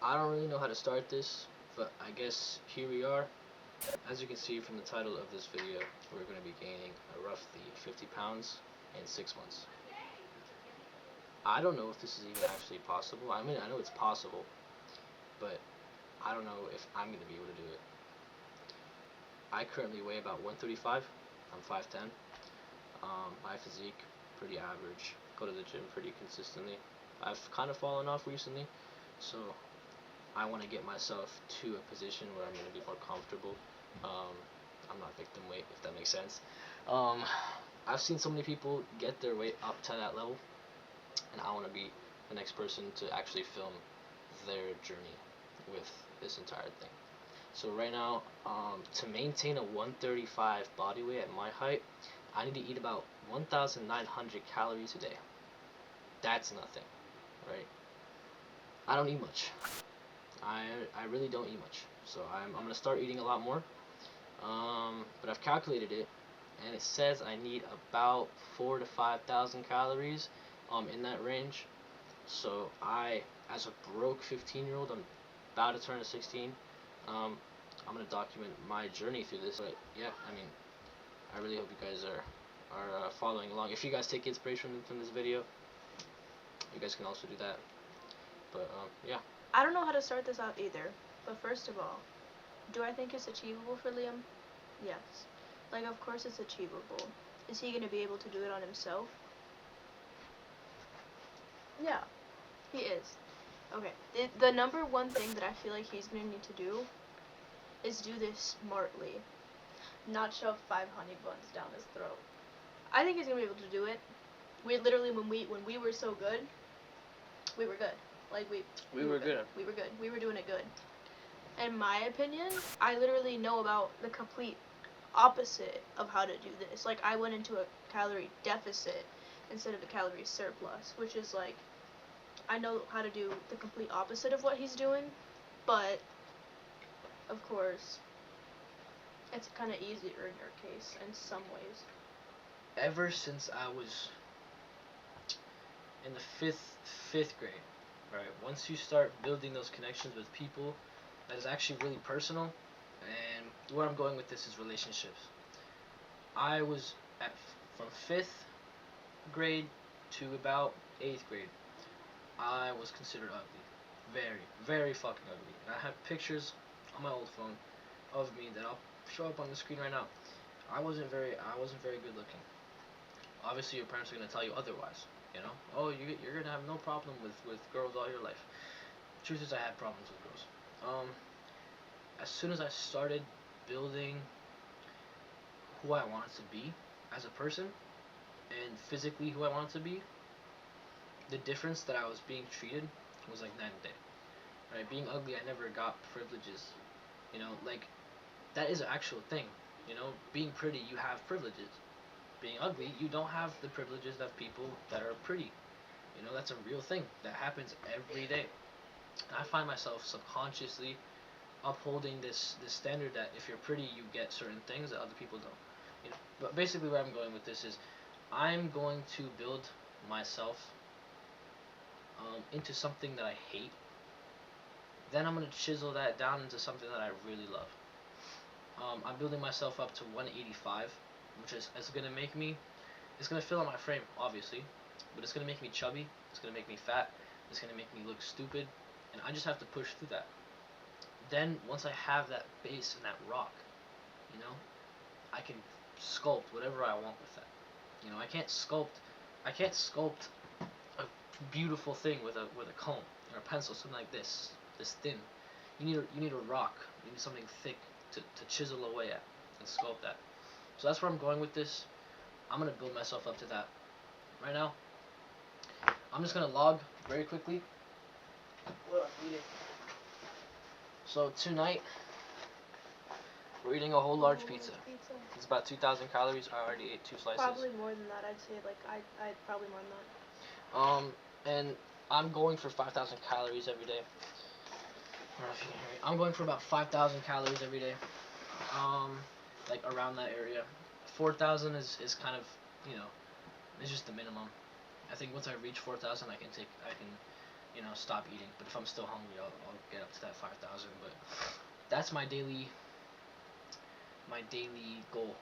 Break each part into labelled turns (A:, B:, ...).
A: I don't really know how to start this, but I guess here we are. As you can see from the title of this video, we're going to be gaining roughly 50 pounds in 6 months. I don't know if this is even actually possible. I mean, I know it's possible, but I don't know if I'm going to be able to do it. I currently weigh about 135. I'm 5'10". My physique, pretty average. Go to the gym pretty consistently. I've kind of fallen off recently, so I want to get myself to a position where I'm going to be more comfortable. I'm not victim weight, if that makes sense. I've seen so many people get their weight up to that level, and I want to be the next person to actually film their journey with this entire thing. So right now, to maintain a 135 body weight at my height, I need to eat about 1,900 calories a day. That's nothing, right? I don't eat much. I really don't eat much. So I'm gonna start eating a lot more. But I've calculated it, and it says I need about 4 to 5,000 calories, in that range. So as a broke 15-year-old, I'm about to turn 16. I'm gonna document my journey through this. But yeah, I mean, I really hope you guys are following along. If you guys take inspiration from this video, you guys can also do that. But yeah.
B: I don't know how to start this out either. But first of all, do I think it's achievable for Liam? Yes. Like, of course it's achievable. Is he going to be able to do it on himself? Yeah, he is. Okay, the number one thing that I feel like he's going to need to do is do this smartly. Not shove 5 honey buns down his throat. I think he's going to be able to do it. We literally, when we were so good, we were good. Like, we were good. We were good. We were doing it good. In my opinion, I literally know about the complete opposite of how to do this. Like, I went into a calorie deficit instead of a calorie surplus, which is like, I know how to do the complete opposite of what he's doing, but of course it's kind of easier in your case in some ways.
A: Ever since I was in the fifth grade, right? Once you start building those connections with people, that is actually really personal. And where I'm going with this is relationships. I was from 5th grade to about 8th grade, I was considered ugly. Very, very fucking ugly. And I have pictures on my old phone of me that I'll show up on the screen right now. I wasn't very good looking. Obviously, your parents are gonna tell you otherwise. You know, oh, you're gonna have no problem with girls all your life. Truth is, I had problems with girls. As soon as I started building who I wanted to be as a person, and physically who I wanted to be, the difference that I was being treated was like night and day. Right? Being ugly, I never got privileges. You know, like, that is an actual thing. You know, being pretty, you have privileges. Being ugly, you don't have the privileges of people that are pretty. You know, that's a real thing that happens every day. And I find myself subconsciously upholding this standard that if you're pretty, you get certain things that other people don't. You know, but basically, where I'm going with this is, I'm going to build myself into something that I hate. Then I'm going to chisel that down into something that I really love. I'm building myself up to 185, which is going to make me, it's going to fill out my frame, obviously, but it's going to make me chubby, it's going to make me fat, it's going to make me look stupid, and I just have to push through that. Then, once I have that base and that rock, you know, I can sculpt whatever I want with that. You know, I can't sculpt a beautiful thing with a comb or a pencil, something like this thin. You need a rock. You need something thick to chisel away at and sculpt that. So that's where I'm going with this. I'm gonna build myself up to that. Right now, I'm just gonna log very quickly what I'm eating. So tonight, we're eating a whole large pizza. It's about 2,000 calories. I already ate 2 slices.
B: Probably more than that. I'd say I'd probably more than
A: that. And I'm going for 5,000 calories every day. I'm going for about 5,000 calories every day. Like around that area. 4,000 is kind of, you know, it's just the minimum. I think once I reach 4,000, I can stop eating. But if I'm still hungry, I'll get up to that 5,000. But that's my daily goal.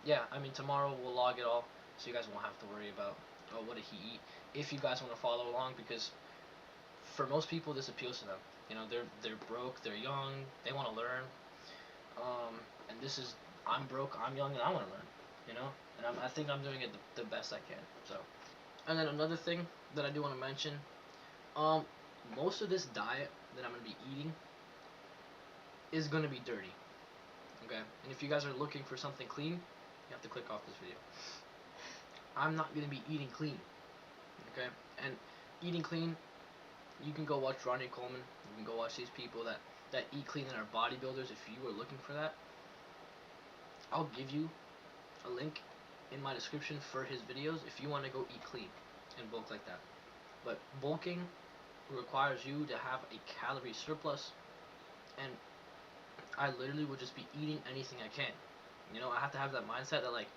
A: Yeah, I mean tomorrow we'll log it all, so you guys won't have to worry about, oh, what did he eat. If you guys want to follow along, because for most people this appeals to them. They're broke, they're young, they want to learn. And this is, I'm broke, I'm young, and I want to learn. And I think I'm doing it the best I can. So, and then another thing that I do want to mention, um, most of this diet that I'm gonna be eating is gonna be dirty. Okay, and if you guys are looking for something clean, you have to click off this video. I'm not gonna be eating clean. Okay, and eating clean, you can go watch Ronnie Coleman. You can go watch these people that eat clean and are bodybuilders. If you are looking for that, I'll give you a link in my description for his videos if you want to go eat clean and bulk like that. But bulking requires you to have a calorie surplus, and I literally would just be eating anything I can. I have to have that mindset that, like,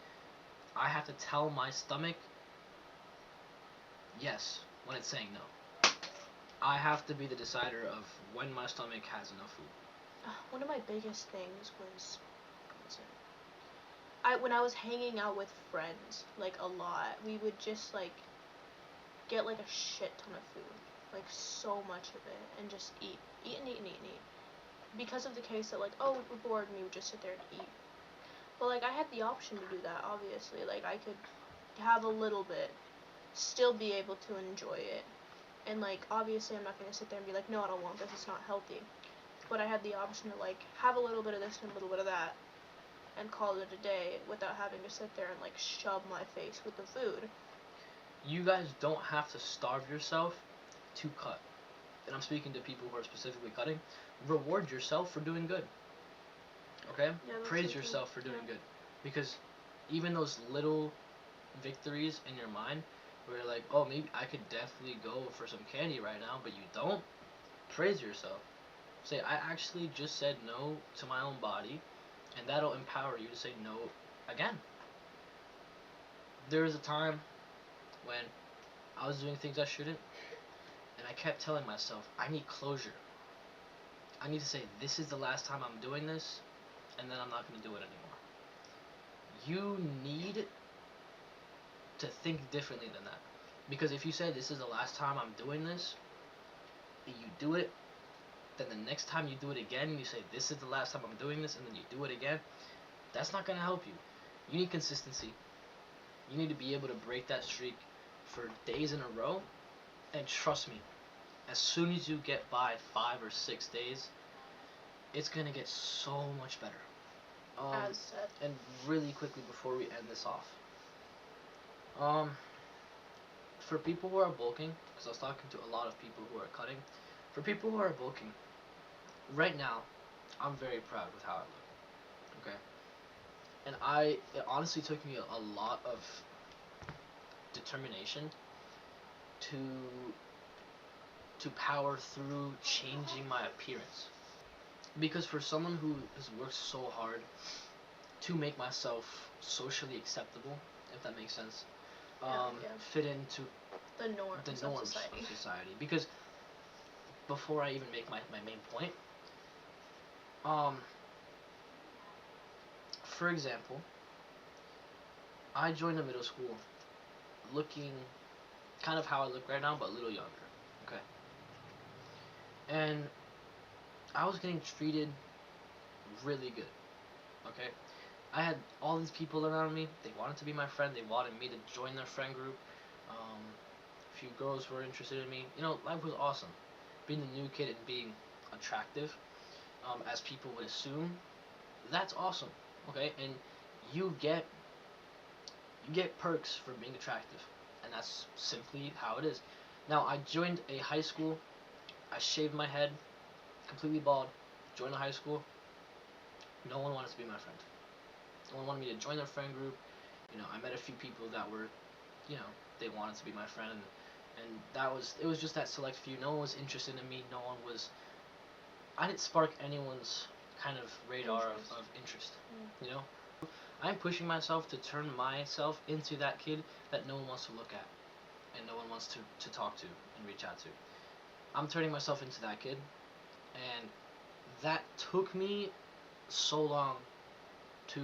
A: I have to tell my stomach yes when it's saying no. I have to be the decider of when my stomach has enough food.
B: One of my biggest things was, when I was hanging out with friends, like, a lot, we would just, like, get, like, a shit ton of food, like, so much of it, and just eat and eat and eat and eat. Because of the case that, like, oh, we're bored, and we would just sit there and eat. But, like, I had the option to do that, obviously. Like, I could have a little bit, still be able to enjoy it. And, like, obviously I'm not going to sit there and be like, no, I don't want this, it's not healthy. But I had the option to, like, have a little bit of this and a little bit of that, and call it a day without having to sit there and, like, shove my face with the food.
A: You guys don't have to starve yourself to cut. And I'm speaking to people who are specifically cutting. Reward yourself for doing good. Okay?
B: Yeah,
A: Praise yourself for doing good. Because even those little victories in your mind where you're like, oh, maybe I could definitely go for some candy right now, but you don't, praise yourself. Say, I actually just said no to my own body, and that'll empower you to say no again. There was a time when I was doing things I shouldn't, and I kept telling myself, I need closure. I need to say, this is the last time I'm doing this, and then I'm not going to do it anymore. You need to think differently than that. Because if you say, this is the last time I'm doing this, and you do it, then the next time you do it again, and you say, this is the last time I'm doing this, and then you do it again, that's not going to help you. You need consistency. You need to be able to break that streak for days in a row, and trust me, as soon as you get by 5 or 6 days, it's going to get so much better.
B: As said.
A: And really quickly before we end this off, for people who are bulking, because I was talking to a lot of people who are cutting, for people who are bulking, right now, I'm very proud with how I look, okay? And it honestly took me a lot of determination to power through changing my appearance. Because for someone who has worked so hard to make myself socially acceptable, if that makes sense, fit into
B: the norms of
A: society. Because before I even make my main point, for example, I joined a middle school looking kind of how I look right now, but a little younger, okay? And I was getting treated really good, okay? I had all these people around me. They wanted to be my friend. They wanted me to join their friend group. A few girls were interested in me. Life was awesome. Being the new kid and being attractive, as people would assume, that's awesome, okay? And you get perks for being attractive, and that's simply how it is. Now, I joined a high school. I shaved my head, completely bald. Joined a high school. No one wanted to be my friend. No one wanted me to join their friend group. I met a few people that were, they wanted to be my friend, and it was just that select few. No one was interested in me. I didn't spark anyone's kind of radar of interest. I'm pushing myself to turn myself into that kid that no one wants to look at. and no one wants to talk to and reach out to. I'm turning myself into that kid, and that took me so long to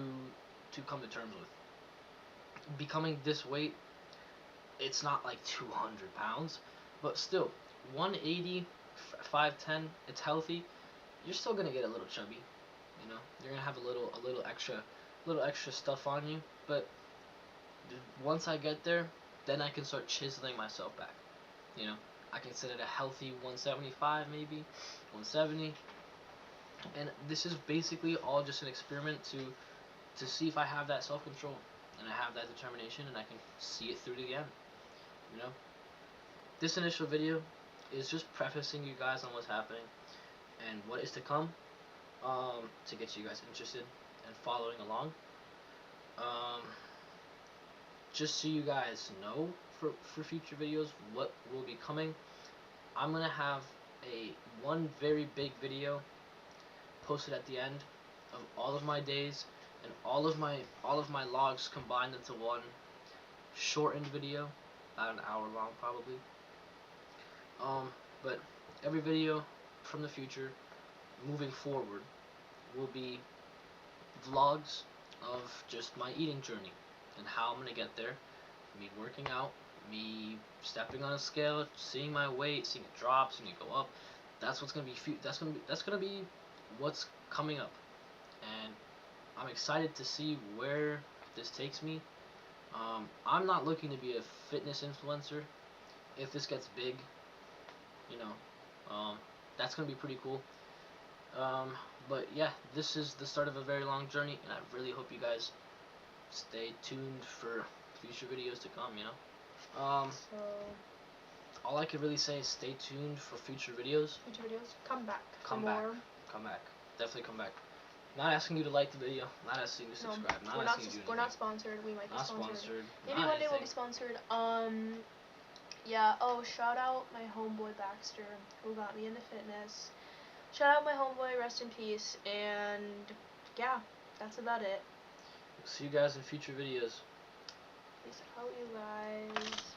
A: come to terms with. Becoming this weight, it's not like 200 pounds, but still, 180, 5'10", it's healthy. You're still gonna get a little chubby, you know. You're gonna have a little extra stuff on you, but once I get there, then I can start chiseling myself back. You know, I can sit at a healthy 175, maybe 170, and this is basically all just an experiment to see if I have that self control and I have that determination and I can see it through to the end. You know, this initial video is just prefacing you guys on what's happening and what is to come, to get you guys interested and following along. Um, just so you guys know, for future videos what will be coming, I'm gonna have a one very big video posted at the end of all of my days and all of my logs combined into one shortened video, about an hour long probably. But every video from the future moving forward will be vlogs of just my eating journey and how I'm gonna get there. Me working out, me stepping on a scale, seeing my weight, seeing it drop, seeing it go up. That's what's gonna be. That's gonna be what's coming up, and I'm excited to see where this takes me. I'm not looking to be a fitness influencer. If this gets big, you know, that's gonna be pretty cool. Um, but yeah, this is the start of a very long journey, and I really hope you guys stay tuned for future videos to come. You know.
B: So
A: All I could really say is stay tuned for future videos.
B: future videos, come back.
A: Come
B: for
A: back.
B: More.
A: Come back. Definitely come back. Not asking you to like the video. Not asking you to
B: No,
A: subscribe. Not
B: we're
A: asking
B: not.
A: you to do
B: We're
A: anything.
B: not sponsored. We might be
A: Not
B: sponsored.
A: sponsored.
B: Maybe
A: Not
B: one day we'll be
A: anything.
B: sponsored. Yeah. Oh, shout out my homeboy Baxter, who got me into fitness. Shout out my homeboy, rest in peace. And yeah, that's about it.
A: See you guys in future videos.
B: Peace out, you guys.